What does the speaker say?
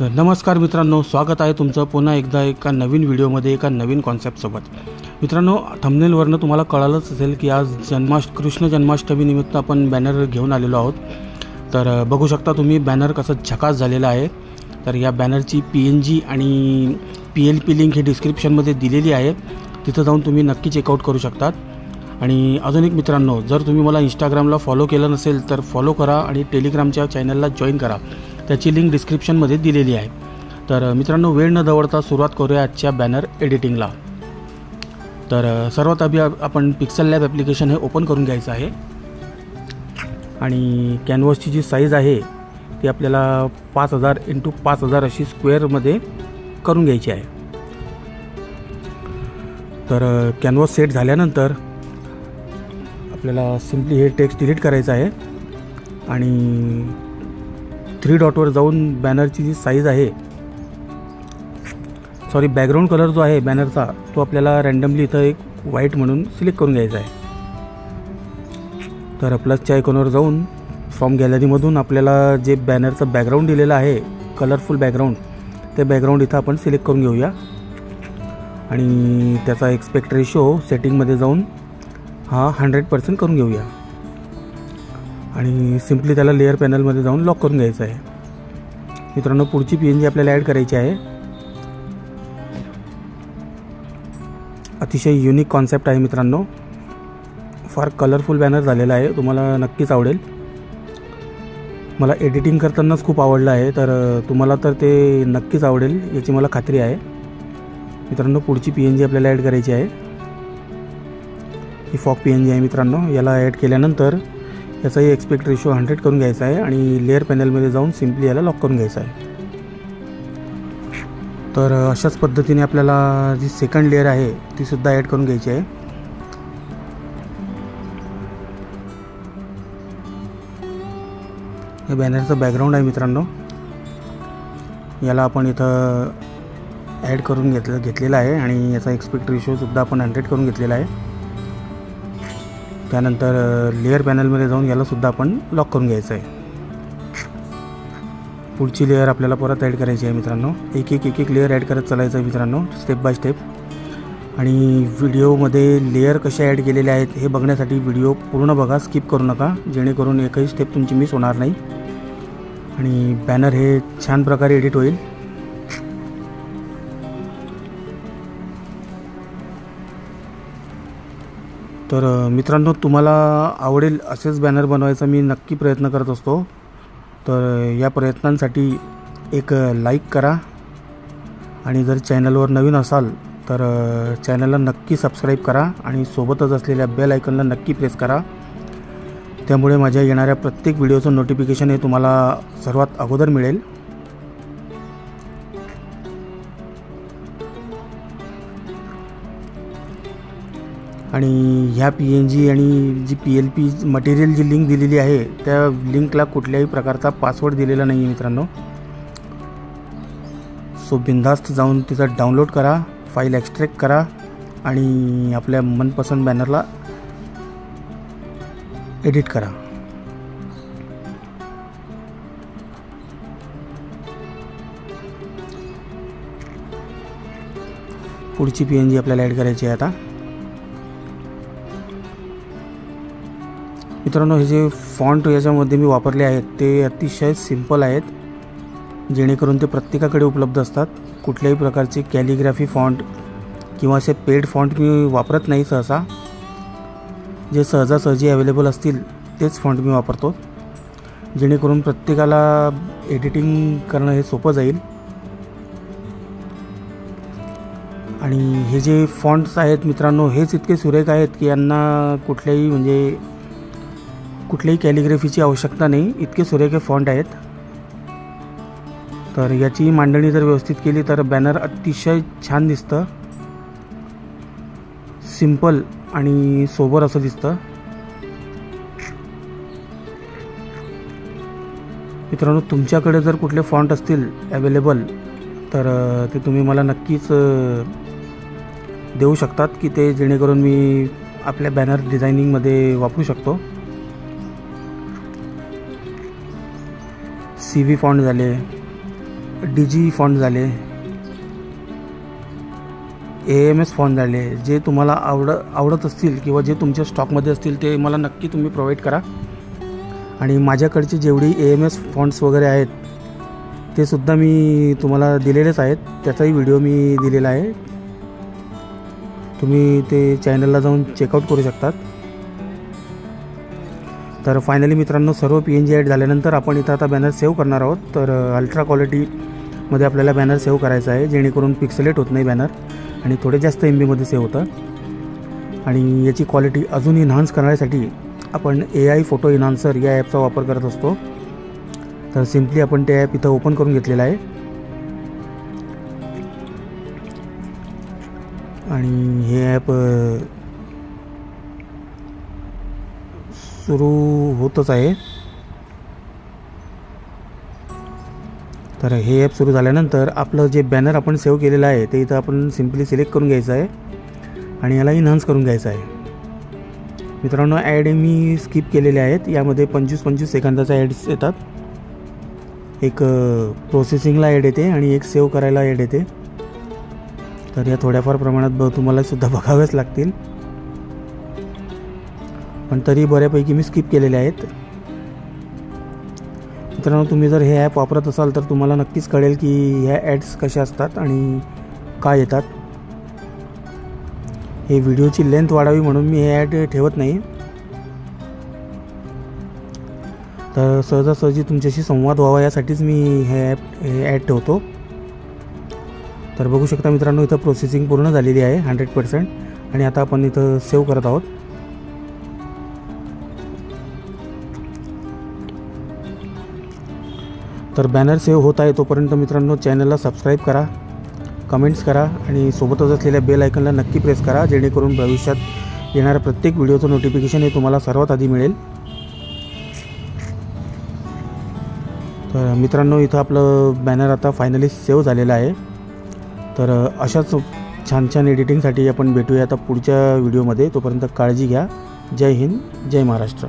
तर नमस्कार मित्रांनो, स्वागत आहे तुमचं पुन्हा एकदा एका नवीन व्हिडिओमध्ये एका नवीन कॉन्सेप्टसोबत। मित्रांनो, थंबनेलवरनं तुम्हाला कळालंच असेल की आज कृष्ण जन्माष्टमीनिमित्त आपण बॅनर घेऊन आलेलो आहोत। तर बघू शकता तुम्ही बॅनर कसं झकास झालेला आहे। तर या बॅनरची PNG आणि PLP लिंक ही डिस्क्रिप्शनमध्ये दिलेली आहे, तिथं जाऊन तुम्ही नक्की चेकआउट करू शकतात। आणि अजून एक मित्रांनो, जर तुम्ही मला इंस्टाग्रामला फॉलो केलं नसेल तर फॉलो करा आणि टेलिग्रामच्या चॅनलला जॉईन करा, त्याची लिंक डिस्क्रिप्शनमध्ये दिलेली आहे। तर मित्रांनो, वेळ न दवडता सुरुवात करूया आजच्या बॅनर एडिटिंगला। तर सर्वात आधी आपण पिक्सल लॅब ॲप्लिकेशन हे ओपन करून घ्यायचं आहे आणि कॅनव्हासची जी साईज आहे ती आपल्याला 5000 × 5000 अशी स्क्वेअरमध्ये करून घ्यायची आहे। तर कॅनव्हास सेट झाल्यानंतर आपल्याला सिम्पली हे टेक्स्ट डिलीट करायचं आहे आणि 3 डॉटवर जाऊन बॅनरची जी साईज आहे, बॅकग्राऊंड कलर जो आहे बॅनरचा तो आपल्याला रँडमली इथं एक व्हाईट म्हणून सिलेक्ट करून घ्यायचा आहे। तर प्लसच्या आयकॉनवर जाऊन फ्रॉम गॅलरीमधून आपल्याला जे बॅनरचं बॅकग्राऊंड दिलेलं आहे, कलरफुल बॅकग्राऊंड, ते बॅकग्राऊंड इथं आपण सिलेक्ट करून घेऊया आणि त्याचा एक्सपेक्ट रेशो सेटिंगमध्ये जाऊन हा 100% करून घेऊया आणि सिम्पली त्याला लेअर पॅनलमध्ये जाऊन लॉक करून घ्यायचं आहे। मित्रांनो, पुढची PNG आपल्याला ॲड करायची आहे। अतिशय युनिक कॉन्सेप्ट आहे मित्रांनो, फार कलरफुल बॅनर झालेला आहे, तुम्हाला नक्कीच आवडेल। मला एडिटिंग करतानाच खूप आवडलं आहे, तर तुम्हाला तर ते नक्कीच आवडेल याची मला खात्री आहे। मित्रांनो, पुढची PNG आपल्याला ॲड करायची आहे। ही फॉग PNG आहे मित्रांनो। याला ॲड केल्यानंतर याचाही एक्सपेक्ट रेशो 100 करून घ्यायचा आहे आणि लेअर पॅनलमध्ये जाऊन सिम्पली याला लॉक करून घ्यायचं आहे। तर अशाच पद्धतीने आपल्याला जी सेकंड लेअर आहे ती सुद्धा ॲड करून घ्यायची आहे। हे बॅनरचं बॅकग्राऊंड आहे मित्रांनो, याला आपण इथं ॲड करून घेतलेला आहे आणि याचा एक्सपेक्ट रेशो सुद्धा आपण 100 करून घेतलेला आहे। त्यानंतर लेअर पॅनलमध्ये जाऊन याला सुद्धा आपण लॉक करून घ्यायचं आहे। पुढची लेअर आपल्याला परत ॲड करायची आहे मित्रांनो। एक एक लेअर ॲड करत चालायचं आहे मित्रांनो, स्टेप बाय स्टेप। आणि व्हिडिओमध्ये लेअर कशा ॲड केलेले आहेत हे बघण्यासाठी व्हिडिओ पूर्ण बघा, स्किप करू नका, जेणेकरून एकही स्टेप तुमची मिस होणार नाही आणि बॅनर हे छान प्रकारे एडिट होईल। तर मित्रांनो, तुम्हाला आवडेल असेच बॅनर बनवायचा मी नक्की प्रयत्न करत असतो। तर या प्रयत्नांसाठी एक लाईक करा आणि जर चॅनलवर नवीन असाल तर चॅनलला नक्की सबस्क्राईब करा आणि सोबतच असलेल्या बेल आयकॉनला नक्की प्रेस करा, त्यामुळे माझ्या येणाऱ्या प्रत्येक व्हिडिओचं नोटिफिकेशन हे तुम्हाला सर्वात अगोदर मिळेल। आणि ह्या PNG आणि जी PLP मटेरियल जी लिंक दिलेली आहे त्या लिंकला कुठल्याही प्रकारचा पासवर्ड दिलेला नाही आहे मित्रांनो। सो बिनधास्त जाऊन तिचा डाउनलोड करा, फाईल एक्स्ट्रॅक्ट करा आणि आपल्या मनपसंत बॅनरला एडिट करा। पुढची PNG आपल्याला ॲड करायची आहे आता। मित्रांनो, हे जे फॉन्ट याच्यामध्ये मी वापरले आहेत ते अतिशय सिंपल आहेत, जेणेकरून ते प्रत्येकाकडे उपलब्ध असतात। कुठल्याही प्रकारचे कॅलिग्राफी फॉन्ट किंवा असे पेड फॉन्ट मी वापरत नाही सहसा, जे सहजासहजी अवेलेबल असतील तेच फॉन्ट मी वापरतो, जेणेकरून प्रत्येकाला एडिटिंग करणं हे सोपं जाईल। आणि हे जे फॉन्ट्स आहेत मित्रांनो, हेच इतके सुरेख आहेत की यांना कुठल्याही कॅलिग्राफीची आवश्यकता नाही, इतके सुरेख फॉन्ट आहेत। तर याची मांडणी जर व्यवस्थित केली तर बॅनर अतिशय छान दिसतं, सिंपल आणि सोबर असं दिसतं। मित्रांनो, तुमच्याकडे जर कुठले फॉन्ट असतील अवेलेबल तर ते तुम्ही मला नक्कीच देऊ शकतात की ते जेणेकरून मी आपल्या बॅनर डिझायनिंगमध्ये वापरू शकतो। CV फॉन्ट झाले, DG फॉन्ट झाले, AMS फॉन्ट झाले, जे तुम्हाला आवडत असतील किंवा जे तुमच्या स्टॉकमध्ये असतील ते मला नक्की तुम्ही प्रोव्हाइड करा. आणि माझ्याकडचे जेवढी AMS फॉन्ट्स वगैरे आहेत ते सुद्धा मी तुम्हाला दिलेलेच आहेत, त्याचाही व्हिडिओ मी दिलेला आहे. तुम्ही ते चॅनलला जाऊन चेकआउट करू शकतात. तर फायनली मित्रांनो, सर्व PNG ॲड झाल्यानंतर आपण इथं आता बॅनर सेव्ह करणार आहोत. तर अल्ट्रा क्वालिटीमध्ये आपल्याला बॅनर सेव्ह करायचा आहे, जेणेकरून पिक्सेलेट होत नाही बॅनर आणि थोडे जास्त MBमध्ये सेव्ह होतं. आणि याची क्वालिटी अजून इन्हान्स करण्यासाठी आपण AI फोटो इन्हान्सर या ॲपचा वापर करत असतो. तर सिम्पली आपण ते ॲप इथं ओपन करून घेतलेलं आहे आणि हे ॲप सुरू होतच आहे. तर हे ॲप सुरू झाल्यानंतर आपलं जे बॅनर आपण सेव्ह केलेलं आहे ते इथं आपण सिम्पली सिलेक्ट करून घ्यायचं आहे आणि याला इन्हान्स करून घ्यायचं आहे. मित्रांनो, ॲड मी स्किप केलेले आहेत. यामध्ये 25-25 सेकंदाचा ॲड्स येतात. एक प्रोसेसिंगला ॲड येते आणि एक सेव्ह करायला ॲड येते. तर या थोड्याफार प्रमाणात तुम्हाला सुद्धा बघाव्याच लागतील, पण तरी बऱ्यापैकी मी स्किप केलेले आहेत. मित्रांनो, तुम्ही जर हे ॲप वापरत असाल तर तुम्हाला नक्कीच कळेल की ह्या ॲड्स कशा असतात आणि काय येतात. हे व्हिडिओची लेंथ वाढावी म्हणून मी हे ॲड ठेवत नाही, तर सहजासहजी तुमच्याशी संवाद व्हावा यासाठीच मी हे ॲड ठेवतो. तर बघू शकता मित्रांनो, इथं प्रोसेसिंग पूर्ण झालेली आहे 100% आणि आता आपण इथं सेव्ह करत आहोत. तर बॅनर सेव्ह होत आहे तोपर्यंत मित्रांनो चॅनलला सबस्क्राईब करा, कमेंट्स करा आणि सोबतच असलेल्या बेल आयकनला नक्की प्रेस करा, जेणेकरून भविष्यात येणाऱ्या प्रत्येक व्हिडिओचं नोटिफिकेशन हे तुम्हाला सर्वात आधी मिळेल. तर मित्रांनो, इथं आपलं बॅनर आता फायनली सेव्ह झालेलं आहे. तर अशाच छान छान एडिटिंगसाठी आपण भेटूया आता पुढच्या व्हिडिओमध्ये. तोपर्यंत काळजी घ्या. जय हिंद, जय महाराष्ट्र.